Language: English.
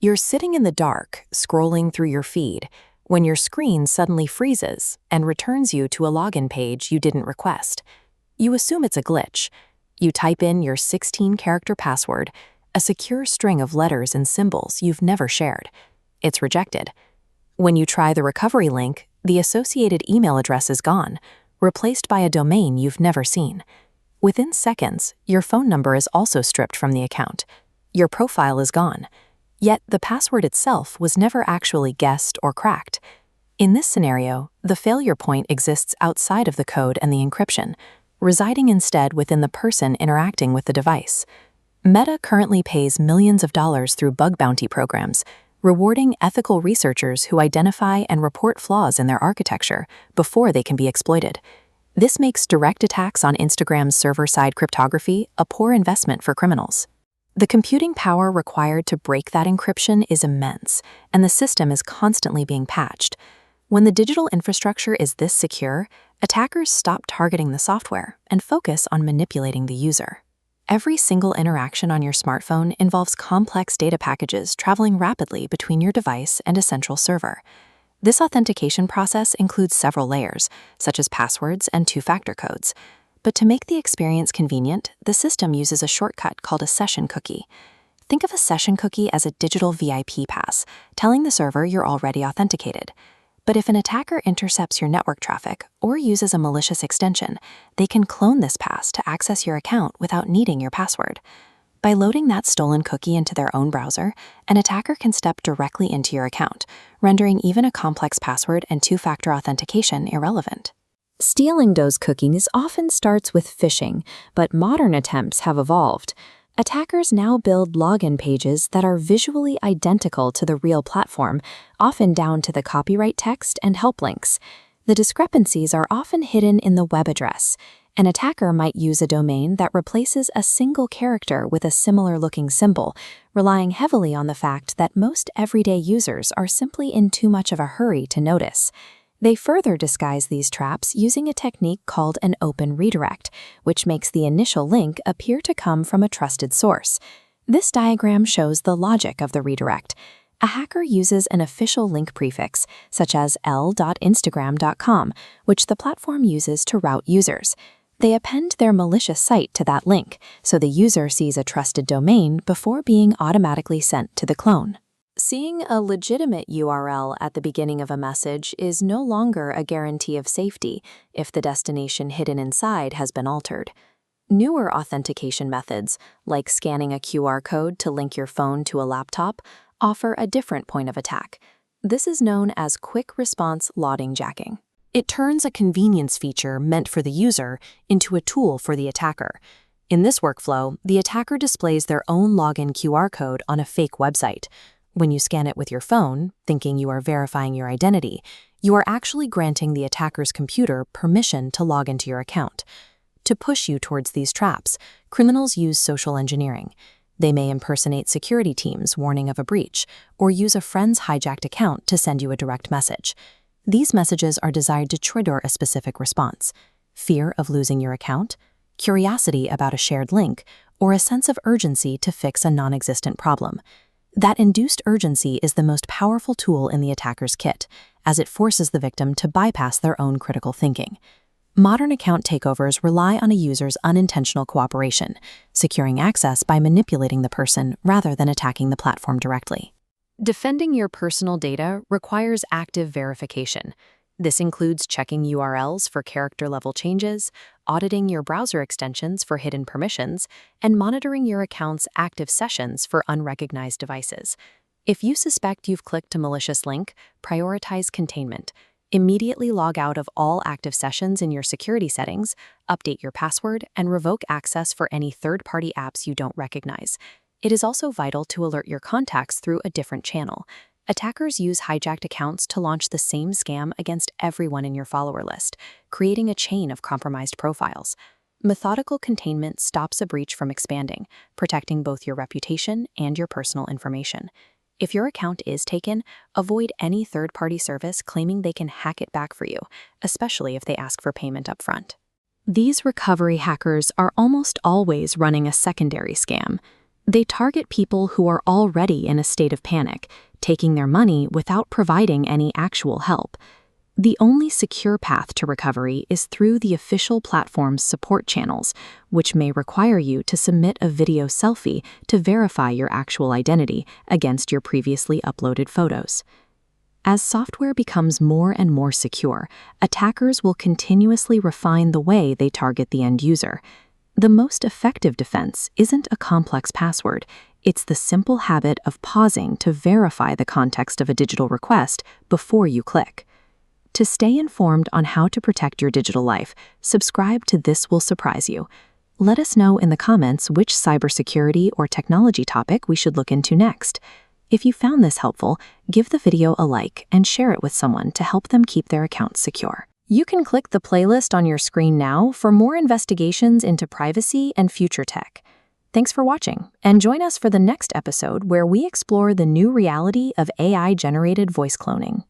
You're sitting in the dark, scrolling through your feed, when your screen suddenly freezes and returns you to a login page you didn't request. You assume it's a glitch. You type in your 16-character password, a secure string of letters and symbols you've never shared. It's rejected. When you try the recovery link, the associated email address is gone, replaced by a domain you've never seen. Within seconds, your phone number is also stripped from the account. Your profile is gone. Yet the password itself was never actually guessed or cracked. In this scenario, the failure point exists outside of the code and the encryption, residing instead within the person interacting with the device. Meta currently pays millions of dollars through bug bounty programs, rewarding ethical researchers who identify and report flaws in their architecture before they can be exploited. This makes direct attacks on Instagram's server-side cryptography a poor investment for criminals. The computing power required to break that encryption is immense, and the system is constantly being patched. When the digital infrastructure is this secure, attackers stop targeting the software and focus on manipulating the user. Every single interaction on your smartphone involves complex data packages traveling rapidly between your device and a central server. This authentication process includes several layers, such as passwords and two-factor codes. But to make the experience convenient, the system uses a shortcut called a session cookie. Think of a session cookie as a digital VIP pass, telling the server you're already authenticated. But if an attacker intercepts your network traffic or uses a malicious extension, they can clone this pass to access your account without needing your password. By loading that stolen cookie into their own browser, an attacker can step directly into your account, rendering even a complex password and two-factor authentication irrelevant. Stealing those cookies often starts with phishing, but modern attempts have evolved. Attackers now build login pages that are visually identical to the real platform, often down to the copyright text and help links. The discrepancies are often hidden in the web address. An attacker might use a domain that replaces a single character with a similar-looking symbol, relying heavily on the fact that most everyday users are simply in too much of a hurry to notice. They further disguise these traps using a technique called an open redirect, which makes the initial link appear to come from a trusted source. This diagram shows the logic of the redirect. A hacker uses an official link prefix, such as l.instagram.com, which the platform uses to route users. They append their malicious site to that link, so the user sees a trusted domain before being automatically sent to the clone. Seeing a legitimate URL at the beginning of a message is no longer a guarantee of safety if the destination hidden inside has been altered. Newer authentication methods, like scanning a QR code to link your phone to a laptop, offer a different point of attack. This is known as quick response loading jacking. It turns a convenience feature meant for the user into a tool for the attacker. In this workflow, the attacker displays their own login QR code on a fake website. When you scan it with your phone, thinking you are verifying your identity, you are actually granting the attacker's computer permission to log into your account. To push you towards these traps, criminals use social engineering. They may impersonate security teams warning of a breach, or use a friend's hijacked account to send you a direct message. These messages are designed to trigger a specific response: fear of losing your account, curiosity about a shared link, or a sense of urgency to fix a non-existent problem. That induced urgency is the most powerful tool in the attacker's kit, as it forces the victim to bypass their own critical thinking. Modern account takeovers rely on a user's unintentional cooperation, securing access by manipulating the person rather than attacking the platform directly. Defending your personal data requires active verification. This includes checking URLs for character-level changes, auditing your browser extensions for hidden permissions, and monitoring your account's active sessions for unrecognized devices. If you suspect you've clicked a malicious link, prioritize containment. Immediately log out of all active sessions in your security settings, update your password, and revoke access for any third-party apps you don't recognize. It is also vital to alert your contacts through a different channel. Attackers use hijacked accounts to launch the same scam against everyone in your follower list, creating a chain of compromised profiles. Methodical containment stops a breach from expanding, protecting both your reputation and your personal information. If your account is taken, avoid any third-party service claiming they can hack it back for you, especially if they ask for payment upfront. These recovery hackers are almost always running a secondary scam. They target people who are already in a state of panic, taking their money without providing any actual help. The only secure path to recovery is through the official platform's support channels, which may require you to submit a video selfie to verify your actual identity against your previously uploaded photos. As software becomes more and more secure, attackers will continuously refine the way they target the end user. The most effective defense isn't a complex password, it's the simple habit of pausing to verify the context of a digital request before you click. To stay informed on how to protect your digital life, subscribe to This Will Surprise You. Let us know in the comments which cybersecurity or technology topic we should look into next. If you found this helpful, give the video a like and share it with someone to help them keep their accounts secure. You can click the playlist on your screen now for more investigations into privacy and future tech. Thanks for watching, and join us for the next episode where we explore the new reality of AI-generated voice cloning.